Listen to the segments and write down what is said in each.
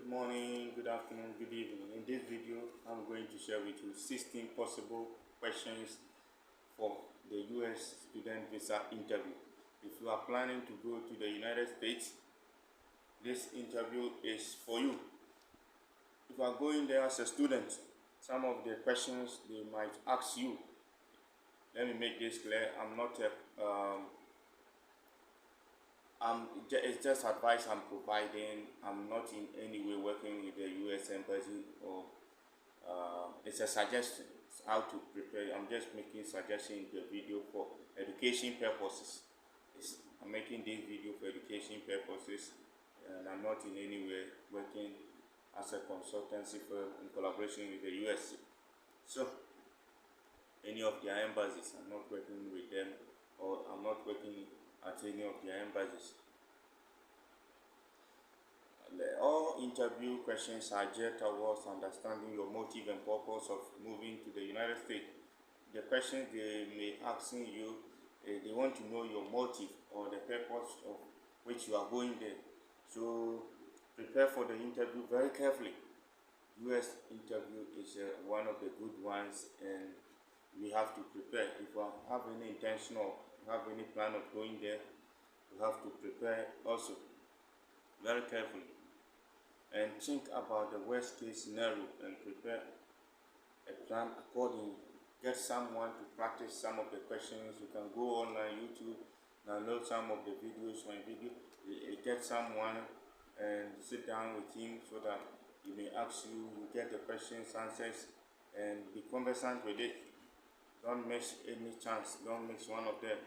morning, good afternoon, good evening. In this video, I'm going to share with you 16 possible questions for the US student visa interview. If you are planning to go to the United States, this interview is for you. If you are going there as a student, some of the questions they might ask you. Let me make this clear. It's just advice I'm providing. I'm not in any way working with the U.S. Embassy, or it's a suggestion how to prepare. I'm just making suggestions in the video for education purposes. I'm making this video for education purposes, and I'm not in any way working as a consultancy firm in collaboration with the U.S. So, any of their embassies, I'm not working with them, or I'm not working at any of their embassies. All interview questions are geared towards understanding your motive and purpose of moving to the United States. The questions they may asking you, they want to know your motive or the purpose of which you are going there. So prepare for the interview very carefully. US interview is one of the good ones, and we have to prepare. If you have any intention or have any plan of going there, you have to prepare also very carefully and think about the worst case scenario and prepare a plan accordingly. Get someone to practice some of the questions. You can go online YouTube, download some of the videos on video. Get someone and sit down with him so that he may ask you, you get the questions, answers, and be conversant with it. Don't miss any chance. Don't miss one of them.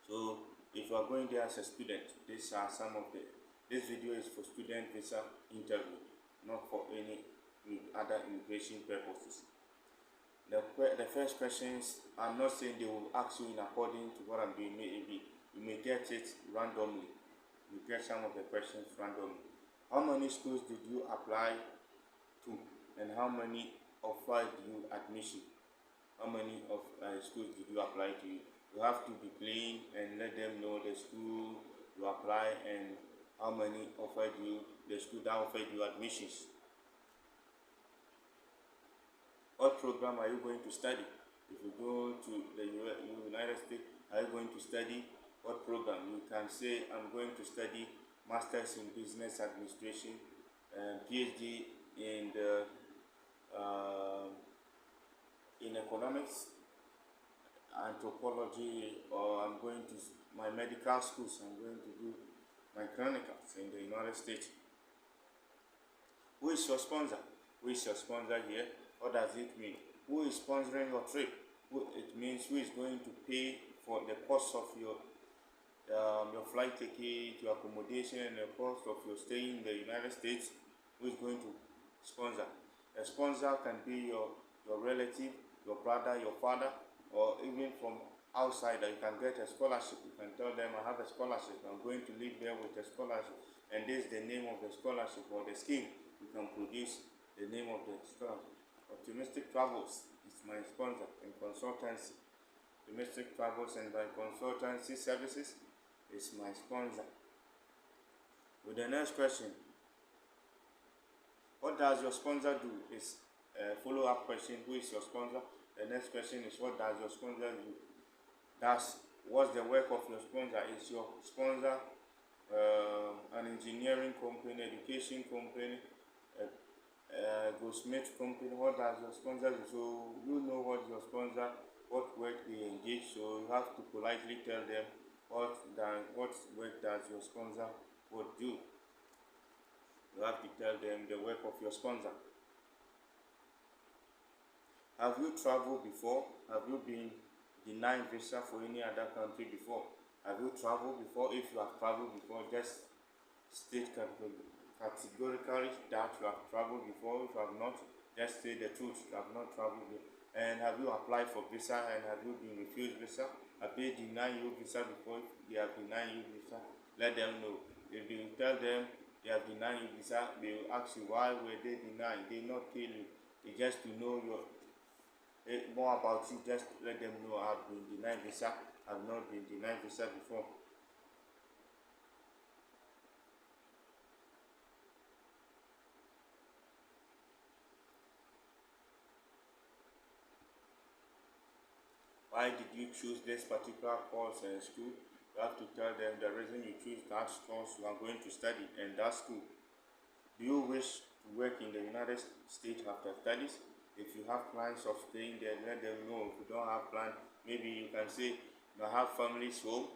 So if you are going there as a student, these are some of the. This video is for student visa interview, not for any other immigration purposes. The first questions, I'm not saying they will ask you in according to what I'm doing. Maybe you may get it randomly. You get some of the questions randomly. How many schools did you apply to, and how many offered you admission? How many of schools did you apply to? You have to be plain and let them know the school you apply and how many offered you, the school that offered you admissions. What program are you going to study? If you go to the United States, are you going to study what program? You can say, I'm going to study Masters in Business Administration and PhD in Economics, Anthropology, or I'm going to my medical schools. I'm going to do my clinicals in the United States. Who is your sponsor? Who is your sponsor here? What does it mean? Who is sponsoring your trip? It means who is going to pay for the cost of your flight ticket, your accommodation, and the cost of your stay in the United States. Who is going to sponsor? A sponsor can be your relative, your brother, your father, or even from outside. You can get a scholarship. You can tell them, I have a scholarship. I'm going to live there with a scholarship, and this is the name of the scholarship or the scheme. You can produce the name of the scholarship. Optimistic Travels is my sponsor in consultancy. Optimistic Travels and by consultancy services is my sponsor. With the next question, what does your sponsor do? Is a follow-up question. Who is your sponsor? The next question is, what does your sponsor do? What's the work of your sponsor? Is your sponsor an engineering company, education company, Goldsmith company? What does your sponsor do? So you know what your sponsor, what work they engage. So you have to politely tell them what work does your sponsor would do. You have to tell them the work of your sponsor. Have you traveled before? Have you been denied visa for any other country before? Have you traveled before? If you have traveled before, just state categorically that you have traveled before. If you have not, just say the truth. You have not traveled before. And have you applied for visa and have you been refused visa? Have they denied you visa before? If they have denied you visa, let them know. If you tell them they have denied you visa, they will ask you why were they denied. They not tell you. They just to know more about you. Just let them know I have been denied visa. I have not been denied visa before. why did you choose this particular course in school. You have to tell them the reason you choose that course you are going to study in that school. Do you wish to work in the United States after studies? If you have plans of staying there, let them know. If you don't have plans, maybe you can say, I have families home.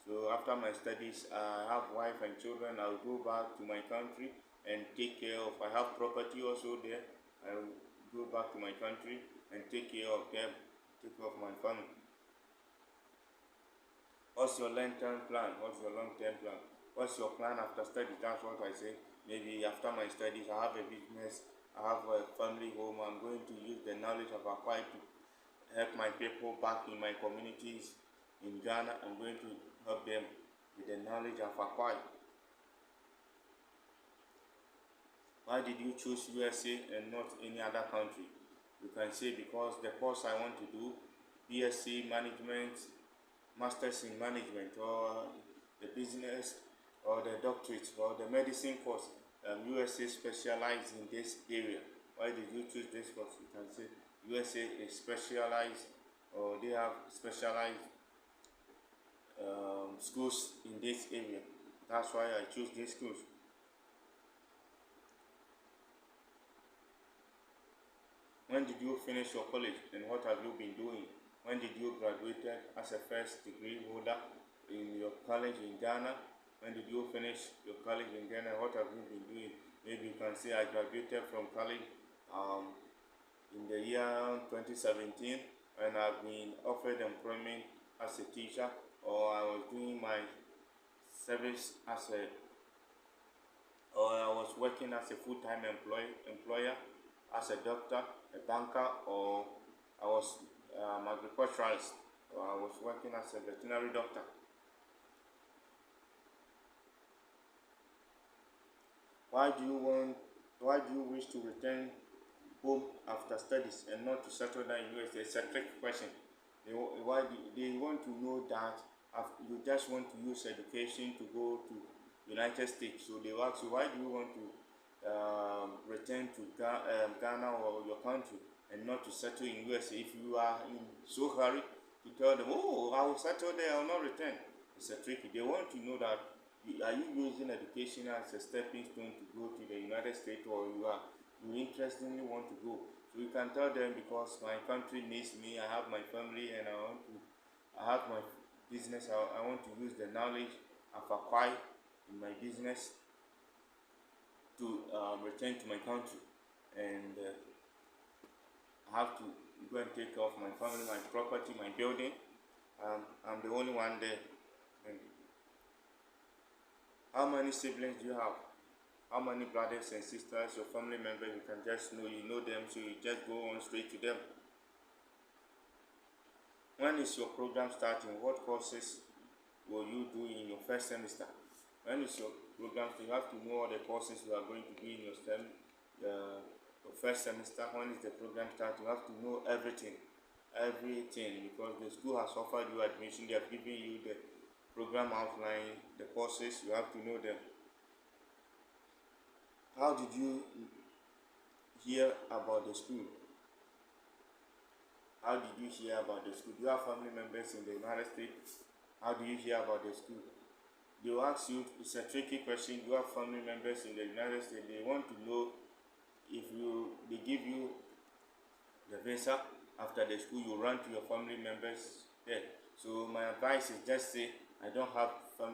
So after my studies, I have wife and children. I'll go back to my country and take care of. I have property also there. I'll go back to my country and take care of them, take care of my family. What's your long-term plan? What's your long-term plan? What's your plan after studies? That's what I say. Maybe after my studies, I have a business, I have a family home. I'm going to use the knowledge I've acquired to help my people back in my communities in Ghana. I'm going to help them with the knowledge I've acquired. Why did you choose USA and not any other country? You can say because the course I want to do, BSc Management, Masters in Management, or the business, or the doctorate, or the medicine course, USA specialized in this area. Why did you choose this course? You can say USA is specialized, or they have specialized schools in this area. That's why I choose these schools. When did you finish your college and what have you been doing? When did you graduate as a first degree holder in your college in Ghana? When did you finish your college in Ghana? What have you been doing? Maybe you can say I graduated from college in the year 2017, and I've been offered employment as a teacher, or I was doing my service as or I was working as a full-time employer, as a doctor, a banker, or I was agriculturalist, or I was working as a veterinary doctor. Why do you wish to return home after studies and not to settle down in US? It's a trick question. They want to know that you just want to use education to go to United States. So they will ask you, why do you want to return to Ghana or your country and not to settle in USA? If you are in so hurry to tell them, oh, I will settle there, I will not return. It's a tricky. They want to know that are you using education as a stepping stone to go to the United States, or you interestingly want to go. So you can tell them, because my country needs me, I have my family, and I have my business. I want to use the knowledge I've acquired in my business to return to my country, and I have to go and take care of my family, my property, my building. I'm the only one there. And how many siblings do you have? How many brothers and sisters, your family members? You can just know, you know them, so you just go on straight to them. When is your program starting? What courses will you do in your first semester? When is your program starting? You have to know all the courses you are going to do in your your first semester. When is the program starting? You have to know everything, because the school has offered you admission. They have given you the program outline, the courses. You have to know them. How did you hear about the school? How did you hear about the school? Do you have family members in the United States? How do you hear about the school? They will ask you, it's a tricky question. Do you have family members in the United States? They want to know if they give you the visa after the school, you run to your family members there. So my advice is just say, I don't have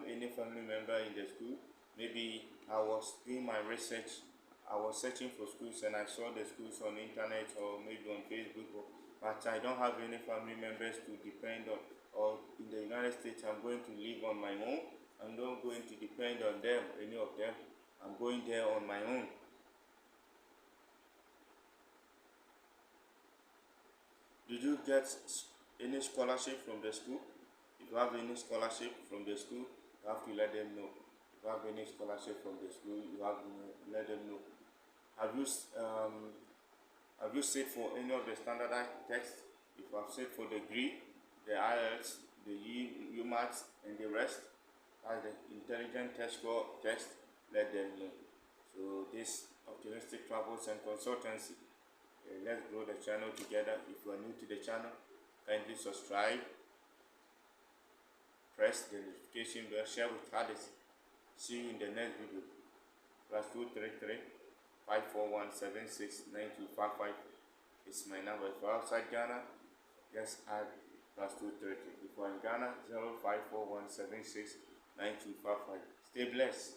any family member in the school. Maybe I was doing my research, I was searching for schools and I saw the schools on the internet or maybe on Facebook, but I don't have any family members to depend on. Or in the United States, I'm going to live on my own. I'm not going to depend on them, any of them. I'm going there on my own. Did you get any scholarship from the school? If you have any scholarship from the school, you have to let them know. If you have any scholarship from the school, you have to let them know. Have you set for any of the standardized tests? If you have set for the GRE, the IELTS, the UMass, and the rest, as the intelligent test score test, let them know. So this Optimistic Travels and Consultancy. Let's grow the channel together. If you are new to the channel, Kindly subscribe, press the notification bell, share with others. See you in the next video. +233 541769255 is my number. If you're outside Ghana, just add +233. If you're in Ghana, 0541769255. Stay blessed.